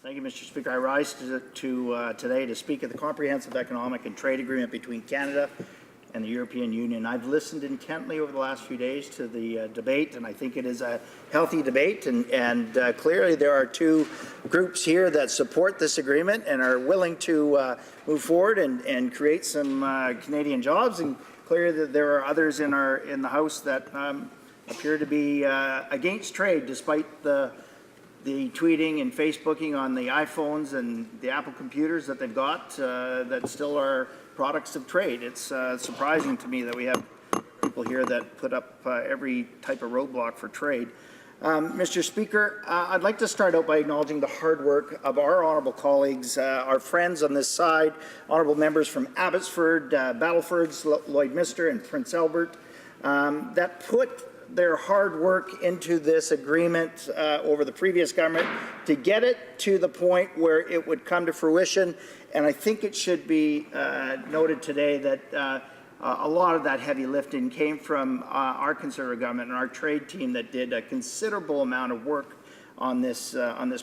Thank you, Mr. Speaker. I rise today to speak at the Comprehensive Economic and Trade Agreement between Canada and the European Union. I've listened intently over the last few days to the debate, and I think it is a healthy debate. And clearly there are two groups here that support this agreement and are willing to move forward and create some Canadian jobs. And clearly that there are others in the House that appear to be against trade, despite the tweeting and Facebooking on the iPhones and the Apple computers that they've got that still are products of trade. It's surprising to me that we have people here that put up every type of roadblock for trade. Mr. Speaker, I'd like to start out by acknowledging the hard work of our honourable colleagues, our friends on this side, honourable members from Abbotsford, Battlefords, Lloydminster and Prince Albert, that put their hard work into this agreement over the previous government to get it to the point where it would come to fruition. And I think it should be noted today that a lot of that heavy lifting came from our Conservative government and our trade team that did a considerable amount of work on this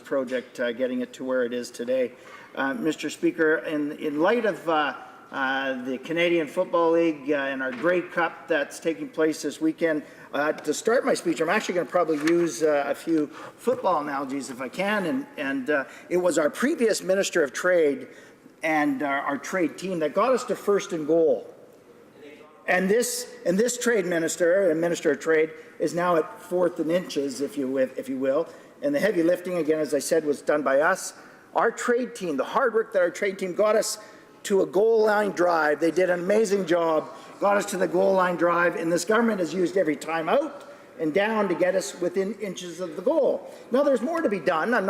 project, getting it to where it is today. Mr. Speaker, in light of the Canadian Football League and our Grey Cup that's taking place this weekend, to start my speech, I'm actually going to probably use a few football analogies if I can. And it was our previous Minister of Trade and our trade team that got us to first and goal. And this trade minister and Minister of Trade is now at fourth and inches, if you will. And the heavy lifting, again, as I said, was done by us. Our trade team, the hard work that our trade team got us to a goal line drive. They did an amazing job, got us to the goal line drive, and this government has used every time out and down to get us within inches of the goal. Now there's more to be done. I'm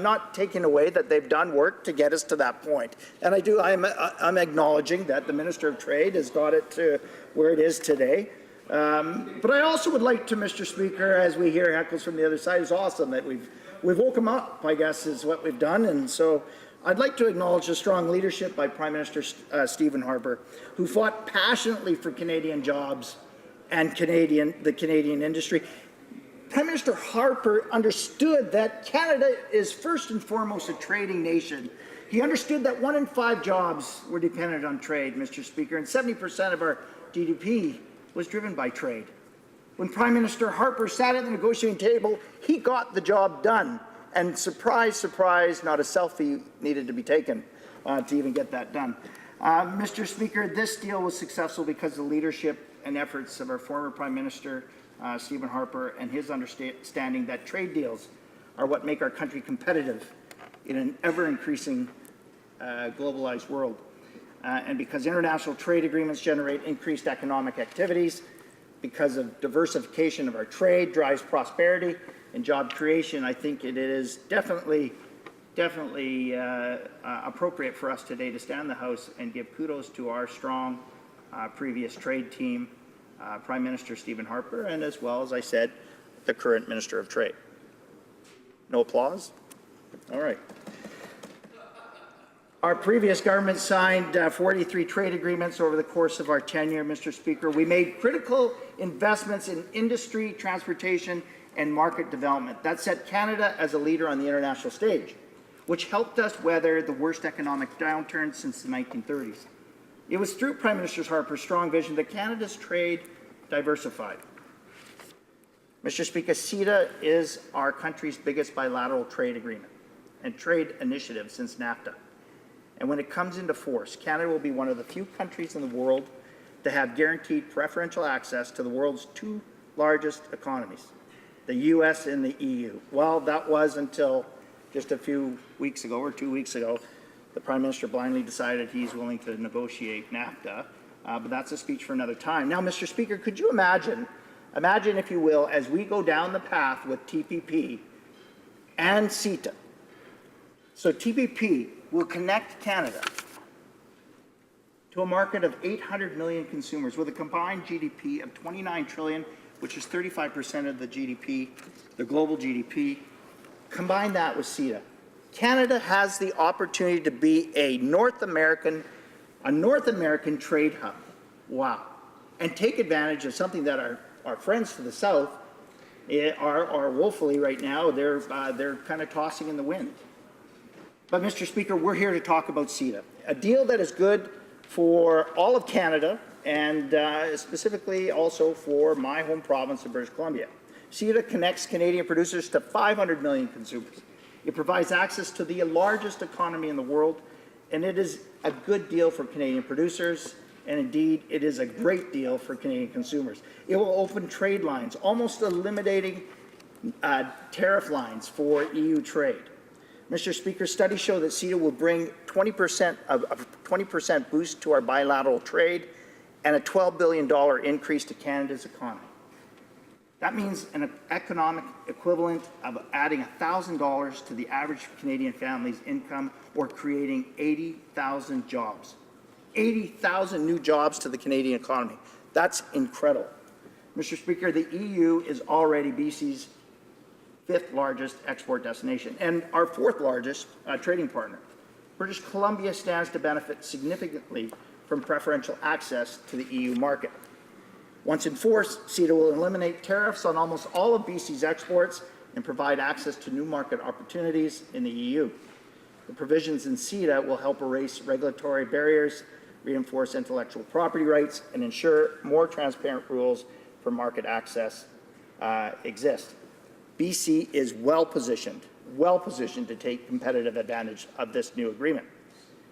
not taking away that they've done work to get us to that point. And I'm acknowledging that the Minister of Trade has got it to where it is today. But I also would like to, Mr. Speaker, as we hear heckles from the other side, it's awesome that we've woke them up, I guess, is what we've done. And so I'd like to acknowledge the strong leadership by Prime Minister Stephen Harper, who fought passionately for Canadian jobs and the Canadian industry. Prime Minister Harper understood that Canada is first and foremost a trading nation. He understood that 1 in 5 jobs were dependent on trade, Mr. Speaker, and 70% of our GDP was driven by trade. When Prime Minister Harper sat at the negotiating table, he got the job done. And surprise, surprise, not a selfie needed to be taken to even get that done. Mr. Speaker, this deal was successful because of the leadership and efforts of our former Prime Minister, Stephen Harper, and his understanding that trade deals are what make our country competitive in an ever-increasing globalized world. And because international trade agreements generate increased economic activities, because of diversification of our trade drives prosperity and job creation, I think it is definitely appropriate for us today to stand in the House and give kudos to our strong previous trade team, Prime Minister Stephen Harper, and as well, as I said, the current Minister of Trade. No applause? All right. Our previous government signed 43 trade agreements over the course of our tenure, Mr. Speaker. We made critical investments in industry, transportation, and market development. That set Canada as a leader on the international stage, which helped us weather the worst economic downturn since the 1930s. It was through Prime Minister Harper's strong vision that Canada's trade diversified. Mr. Speaker, CETA is our country's biggest bilateral trade agreement and trade initiative since NAFTA. And when it comes into force, Canada will be one of the few countries in the world to have guaranteed preferential access to the world's 2 largest economies, the US and the EU. Well, that was until just a few weeks ago, or 2 weeks ago, the Prime Minister blindly decided he's willing to negotiate NAFTA, but that's a speech for another time. Now, Mr. Speaker, could you imagine if you will, as we go down the path with TPP and CETA. So TPP will connect Canada to a market of 800 million consumers with a combined GDP of 29 trillion, which is 35% of the GDP, the global GDP. Combine that with CETA. Canada has the opportunity to be a North American trade hub. Wow. And take advantage of something that our friends to the south are woefully right now. They're kind of tossing in the wind. But, Mr. Speaker, we're here to talk about CETA, a deal that is good for all of Canada and specifically also for my home province of British Columbia. CETA connects Canadian producers to 500 million consumers. It provides access to the largest economy in the world, and it is a good deal for Canadian producers, and indeed, it is a great deal for Canadian consumers. It will open trade lines, almost eliminating tariff lines for EU trade. Mr. Speaker, studies show that CETA will bring 20% boost to our bilateral trade and a $12 billion increase to Canada's economy. That means an economic equivalent of adding $1,000 to the average Canadian family's income or creating 80,000 jobs. 80,000 new jobs to the Canadian economy. That's incredible. Mr. Speaker, the EU is already BC's 5th largest export destination and our 4th largest trading partner. British Columbia stands to benefit significantly from preferential access to the EU market. Once enforced, CETA will eliminate tariffs on almost all of BC's exports and provide access to new market opportunities in the EU. The provisions in CETA will help erase regulatory barriers, reinforce intellectual property rights, and ensure more transparent rules for market access exist. BC is well positioned to take competitive advantage of this new agreement.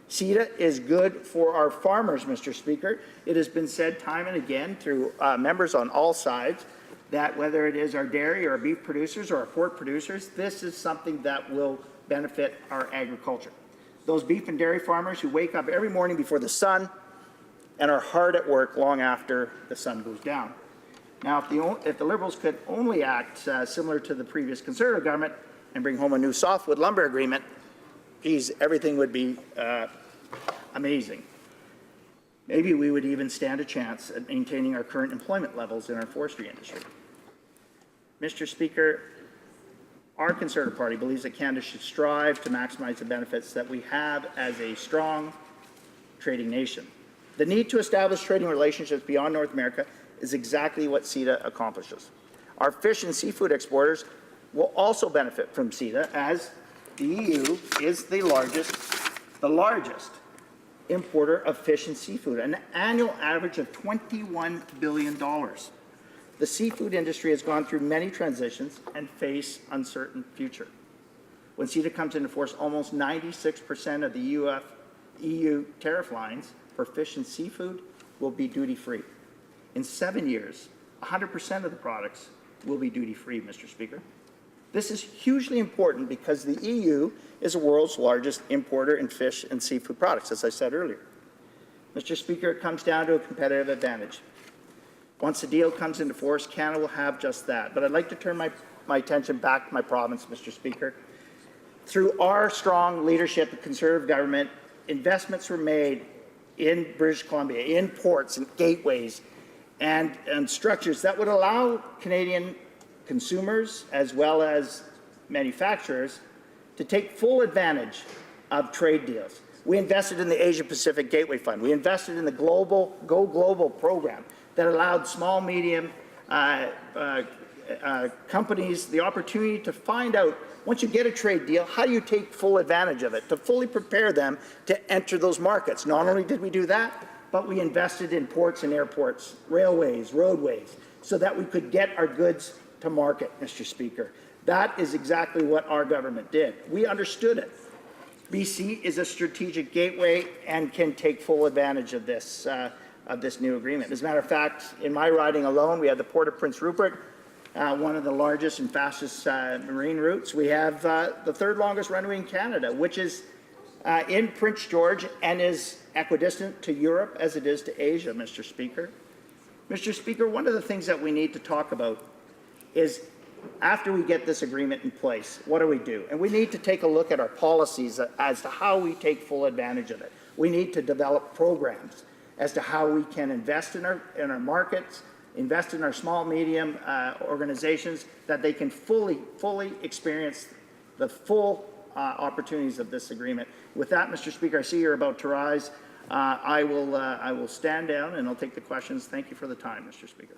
CETA is good for our farmers, Mr. Speaker. It has been said time and again through members on all sides that whether it is our dairy or our beef producers or our pork producers, this is something that will benefit our agriculture. Those beef and dairy farmers who wake up every morning before the sun and are hard at work long after the sun goes down. Now, if the Liberals could only act similar to the previous Conservative government and bring home a new softwood lumber agreement, geez, everything would be amazing. Maybe we would even stand a chance at maintaining our current employment levels in our forestry industry. Mr. Speaker, our Conservative Party believes that Canada should strive to maximize the benefits that we have as a strong trading nation. The need to establish trading relationships beyond North America is exactly what CETA accomplishes. Our fish and seafood exporters will also benefit from CETA as the EU is the largest importer of fish and seafood, an annual average of $21 billion. The seafood industry has gone through many transitions and face uncertain future. When CETA comes into force, almost 96% of the EU tariff lines for fish and seafood will be duty-free. In 7 years, 100% of the products will be duty-free, Mr. Speaker. This is hugely important because the EU is the world's largest importer in fish and seafood products, as I said earlier. Mr. Speaker, it comes down to a competitive advantage. Once the deal comes into force, Canada will have just that. But I'd like to turn my attention back to my province, Mr. Speaker. Through our strong leadership of Conservative government, investments were made in British Columbia, in ports and gateways and structures that would allow Canadian consumers as well as manufacturers to take full advantage of trade deals. We invested in the Asia-Pacific Gateway Fund. We invested in the Go Global program that allowed small, medium companies the opportunity to find out, once you get a trade deal, how do you take full advantage of it, to fully prepare them to enter those markets. Not only did we do that, but we invested in ports and airports, railways, roadways, so that we could get our goods to market, Mr. Speaker. That is exactly what our government did. We understood it. BC is a strategic gateway and can take full advantage of this new agreement. As a matter of fact, in my riding alone, we had the Port of Prince Rupert, one of the largest and fastest marine routes. We have the 3rd longest runway in Canada, which is in Prince George and is equidistant to Europe as it is to Asia, Mr. Speaker. Mr. Speaker, one of the things that we need to talk about is after we get this agreement in place, what do we do? And we need to take a look at our policies as to how we take full advantage of it. We need to develop programs as to how we can invest in our markets, invest in our small, medium organizations, that they can fully experience the full opportunities of this agreement. With that, Mr. Speaker, I see you're about to rise. I will stand down and I'll take the questions. Thank you for the time, Mr. Speaker.